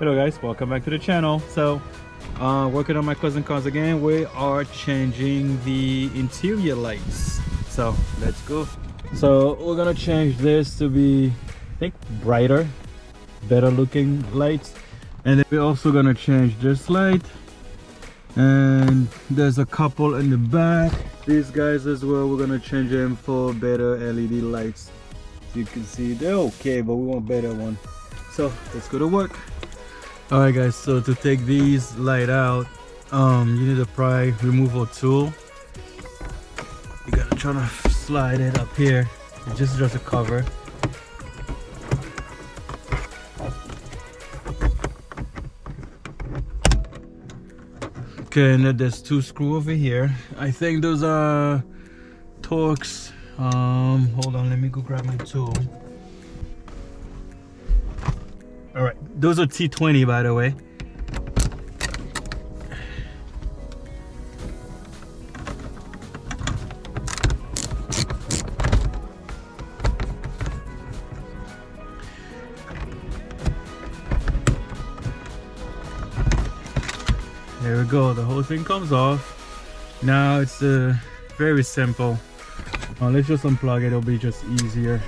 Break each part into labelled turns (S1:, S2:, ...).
S1: Hello guys, welcome back to the channel. So working on my cousin cars again. We are changing the interior lights, so let's go. So we're gonna change this to be, I think, brighter, better looking lights, and then we're also gonna change this light, and there's a couple in the back, these guys as well. We're gonna change them for better LED lights. So you can see they're okay, but we want better one. So let's go to work. All right guys, so to take these light out, you need a pry removal tool. You gotta try to slide it up here. It's just a cover. Okay, and then there's two screws over here. I think those are Torx. Hold on, let me go grab my tool. All right, those are T20, by the way. There we go, the whole thing comes off. Now it's very simple. Let's just unplug it, it'll be just easier.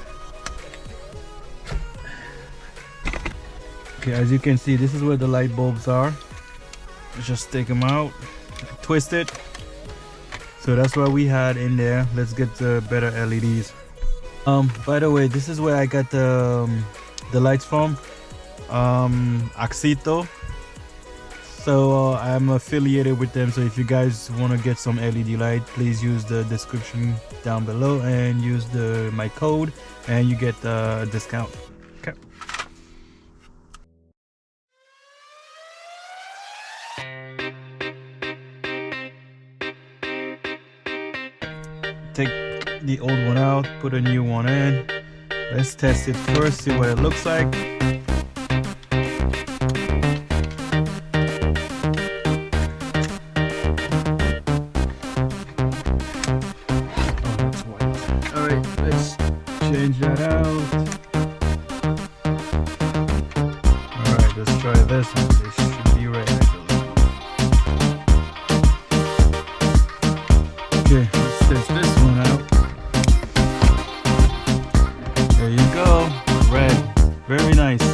S1: Okay, as you can see, this is where the light bulbs are. Just take them out, twist it. So that's what we had in there. Let's get the better LEDs. By the way, this is where I got the lights from, Auxito. So I'm affiliated with them, so if you guys want to get some LED light, please use the description down below and use my code, and you get a discount. Okay. Take the old one out, put a new one in. Let's test it first, see what it looks like. Oh, that's white. All right, let's change that out. All right, let's try this one. This should be right, actually. Okay, let's test this one out. There you go, red, very nice.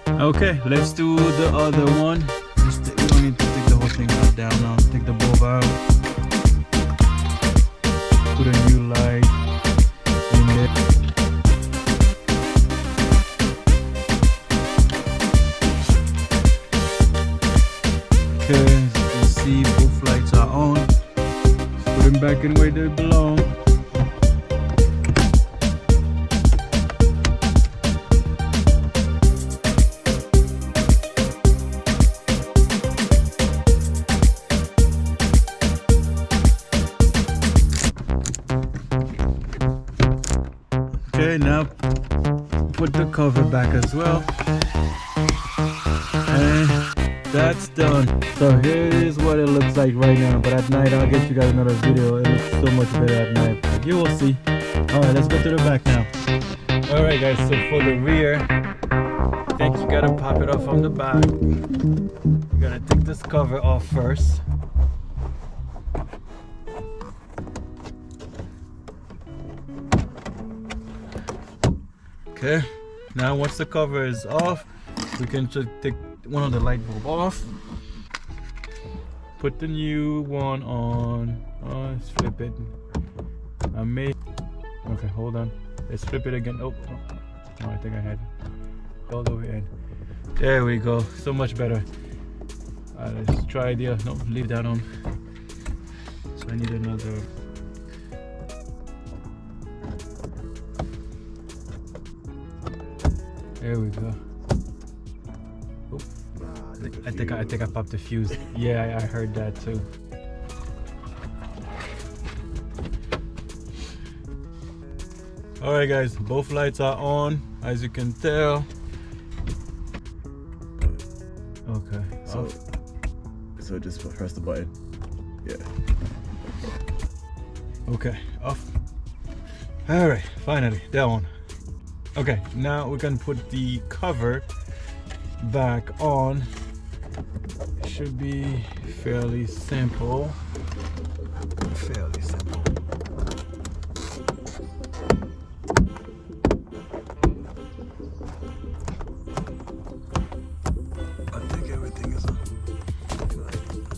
S1: Okay, let's do the other one. We don't need to take the whole thing out down now. Take the bulb out. Put a new light in there. Okay, as you can see, both lights are on. Put them back in where they belong. Okay, now put the cover back as well, and that's done. So here is what it looks like right now, but at night I'll get you guys another video. It looks so much better at night, but you will see. All right, let's go to the back now. All right guys, so for the rear, I think you gotta pop it off from the back. You're gonna take this cover off first. Okay, now once the cover is off, we can just take one of the light bulb off, put the new one on. Oh, let's flip it. Okay, hold on, let's flip it again. Oh, I think I had it all the way in. There we go, so much better. Let's try the no, leave that on. So I need another. There we go. Oh, I think I popped the fuse. Yeah, I heard that too. All right, guys, both lights are on, as you can tell. Okay.
S2: So just press the button. Yeah.
S1: Okay, off. All right, finally, that one. Okay, now we can put the cover back on. It should be fairly simple. Fairly simple. I think everything is on.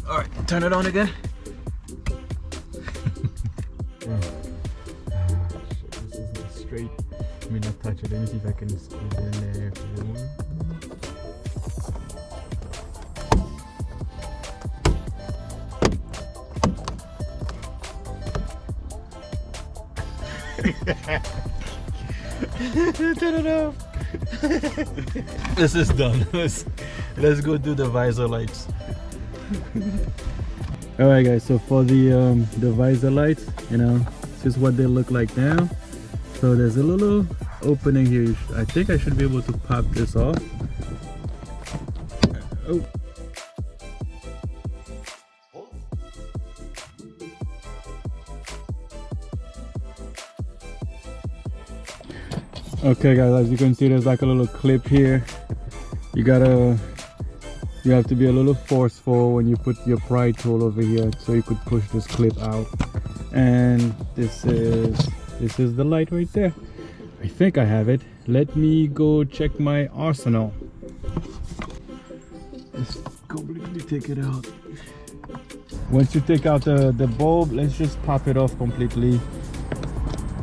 S1: All right, turn it on again. This is not straight. Let me not touch it. Let me see if I can squeeze it in there. Turn it off. This is done. Let's go do the visor lights. All right, guys. So for the visor lights, you know, this is what they look like now. So there's a little opening here. I think I should be able to pop this off. Oh. Okay guys, as you can see, there's like a little clip here. You have to be a little forceful when you put your pry tool over here so you could push this clip out. And this is the light right there. I think I have it. Let me go check my arsenal. Let's completely take it out. Once you take out the bulb, let's just pop it off completely.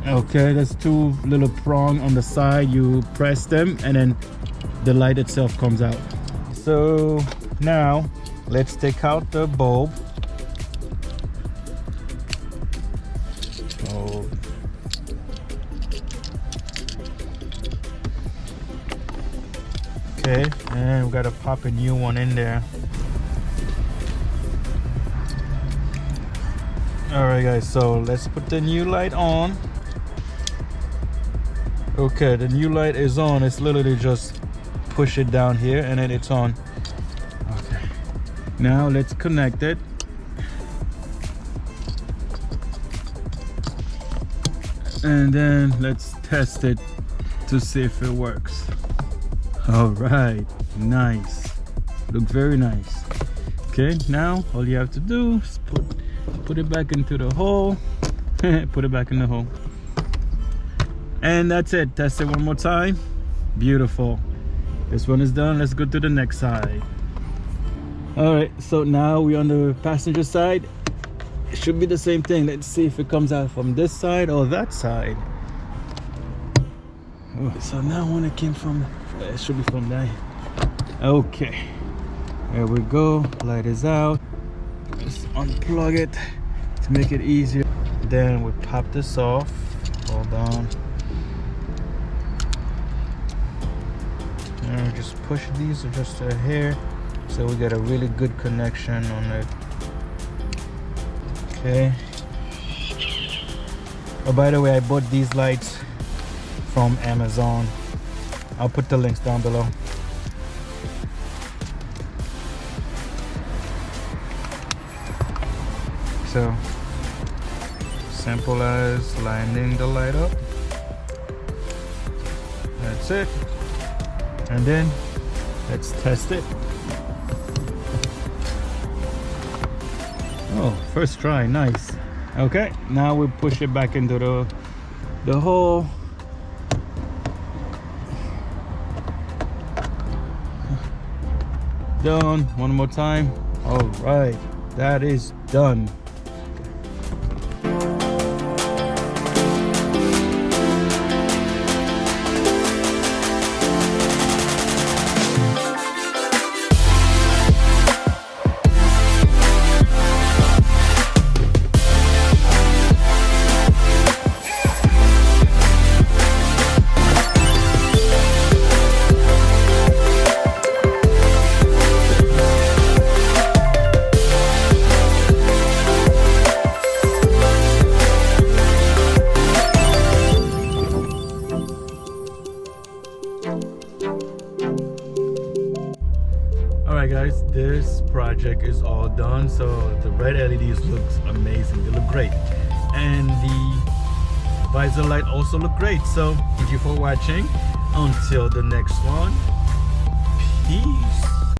S1: Okay, there's two little prongs on the side. You press them and then the light itself comes out. So now let's take out the bulb. Oh. Okay, and we gotta pop a new one in there. Alright guys, so let's put the new light on. Okay, the new light is on. It's literally just push it down here and then it's on. Okay, now let's connect it. And then let's test it to see if it works. All right, nice. Look very nice. Okay, now all you have to do is put it back into the hole. Put it back in the hole. And that's it. Test it one more time. Beautiful. This one is done. Let's go to the next side. All right, so now we're on the passenger side. It should be the same thing. Let's see if it comes out from this side or that side. Oh, so now when it came from, it should be from there. Okay, there we go. Light is out. Just unplug it to make it easier. Then we pop this off. Hold on. And just push these just a hair so we get a really good connection on it. Okay. Oh, by the way, I bought these lights from Amazon. I'll put the links down below. So simple as lining the light up. That's it. And then let's test it. Oh, first try, nice. Okay, now we push it back into the hole. Done. One more time. All right, that is done. Alright guys, this project is all done. So the red LEDs looks amazing. They look great. And the visor light also look great. So thank you for watching. Until the next one. Peace.